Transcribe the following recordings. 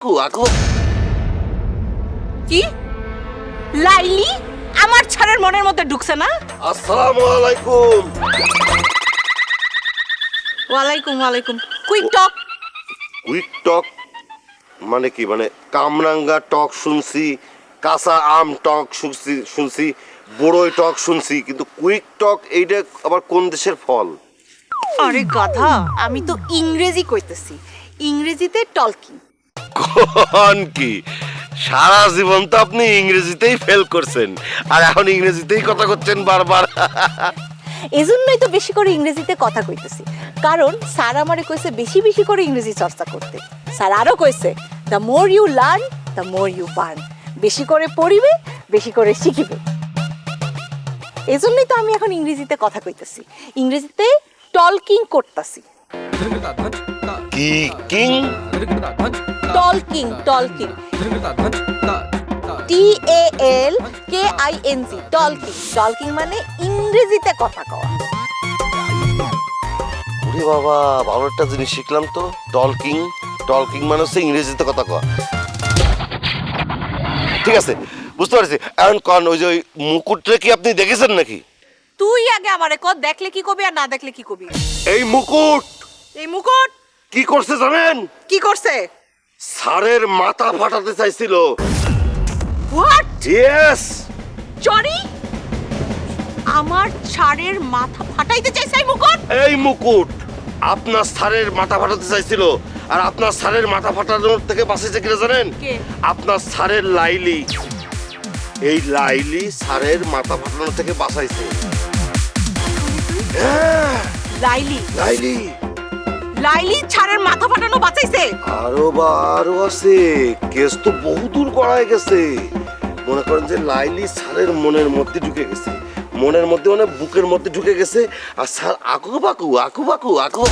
আকু কি লাইলি আমার ছাড়ের মনের মধ্যে ঢুকছে না? আসসালামু আলাইকুম। ওয়ালাইকুম ওয়ালাইকুম। কুইক টক। কুইক টক মানে কি? মানে কামরাঙ্গা টক শুনছি, কাঁচা আম টক শুনছি, বড়ই টক শুনছি, কিন্তু কুইক টক এইটা আবার কোন দেশের ফল? আরে গাধা, আমি তো ইংরেজি কইতেছি। ইংরেজিতে টলকিং। কোন কি সারা জীবন তো আপনি ইংরেজিতেই ফেল করছেন, আর এখন ইংরেজিতেই কথা করছেন বারবার। এজন্যই তো বেশি করে ইংরেজিতে কথা কইতেছি, কারণ স্যার আমারে কইছে বেশি বেশি করে ইংরেজি চর্চা করতে। স্যার আরো কইছে the more you learn the more you burn. বেশি করে পড়িবে, বেশি করে শিখিবে। এজন্যই তো আমি এখন ইংরেজিতে কথা কইতেছি, ইংরেজিতে টলকিং করতেছি। কি কিং? টলকিং টলকিং TALKING টলকিং। টলকিং মানে ইংরেজিতে কথা কওয়া। ওরে বাবা, ভালো একটা জিনিস শিখলাম তো। টলকিং, টলকিং মানে হচ্ছে ইংরেজিতে কথা কওয়া। ঠিক আছে, বুঝতে পারছি। এখন কন, ওই যে ওই মুকুটটা কি আপনি দেখেছেন নাকি? তুই আগে আমারে কর, দেখলে কি কবি আর না দেখলে কি কবি। এই মুকুট এই মুকুট কি করছে জানেন? কি করছে? স্যারের মাথা ফাটাতে চাইছিল। হোয়াট? ইয়েস। জনি আমার ছাড়ের মাথা ফাটাইতে চাইছে এই মুকুট? এই মুকুট আপনার স্যারের মাথা ফাটাতে চাইছিল, আর আপনার স্যারের মাথা ফাটানোর থেকে বাঁচিয়েছে কিনা জানেন? কে? আপনার স্যারের লাইলি। এই লাইলি স্যারের মাথা ফাটানোর থেকে বাঁচাইছে। হ্যাঁ, লাইলি লাইলি। লাইলি ছাড়ের মাথা ফাটানো বাঁচাইছে। আরো আছে, কেস তো বহুদূর গড়ায় গেছে। মনে করেন যে লাইলি স্যারের মনের মধ্যে ঢুকে গেছে, মনের মধ্যে মানে বুকের মধ্যে ঢুকে গেছে, আর স্যার আকু বাকু আকু বাকু আকু।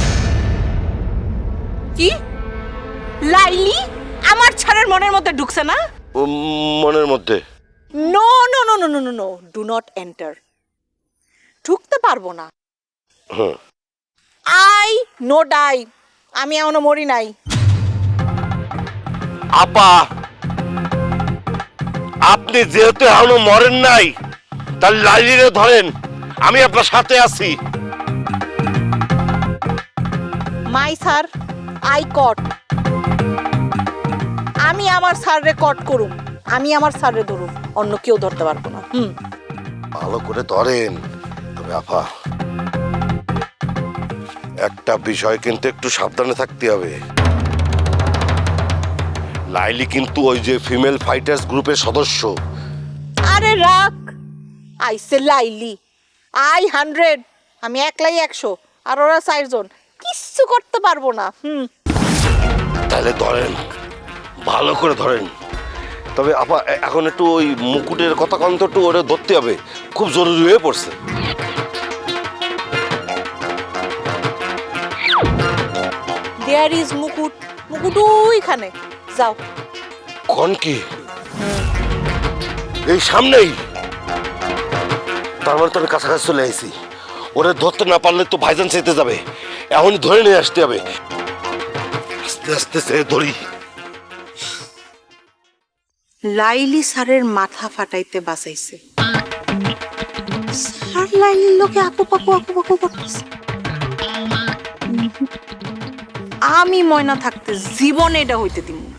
কি লাইলি আমার ছাড়ের মনের মধ্যে ঢুকছে না? মনের মধ্যে? No no no no no no no, do not enter. ঢুকতে পারবো না। আই নো ডাই, আমি এখনো মরি নাই। আপা, আপনি যেহেতু এখনো মরেন নাই, তার লাইলিরে ধরেন, আমি আপনার সাথে আছি। মাই স্যার আই কট। আমি আমার স্যাররে কট করুম, আমি আমার স্যাররে ধরুম, অন্য কেউ ধরতে পারবো না। ভালো করে ধরেন। তবে আপা, একটা বিষয় কিন্তু একটু সাবধানে থাকতে হবে। লাইলি কিন্তু ওই যে ফিমেল ফাইটার্স গ্রুপের সদস্য। আরে রাখ, আইসে লাইলি, আই 100, আমি একলাই 100, আর ওরা 4 জন, কিচ্ছু করতে পারবো না। তাহলে ধরেন, ভালো করে ধরেন। তবে আপা, এখন একটু ওই মুকুটের কথা কন্ত একটু ওরে ধরতে হবে, খুব জরুরি হয়ে পড়ছে। দেয়ার ইজ মুকুট, মুকুট ওইখানে, যাও। কোন কি? এই সামনেই? তার মানে তো আমি কাছাকাছি চলে আইছি। ওরে ধরতে না পারলে তো ভাইজান চেতে যাবে, এখনই ধরে নিয়ে আসতে হবে। আস্তে আস্তে সে ধরি। লাইলি স্যারের মাথা ফাটাইতে বাঁচাইছে। স্যার লাইলির লোকে আকু পাকু করতেছে। আমি ময়না থাকতে জীবনে এটা হইতে দিব না।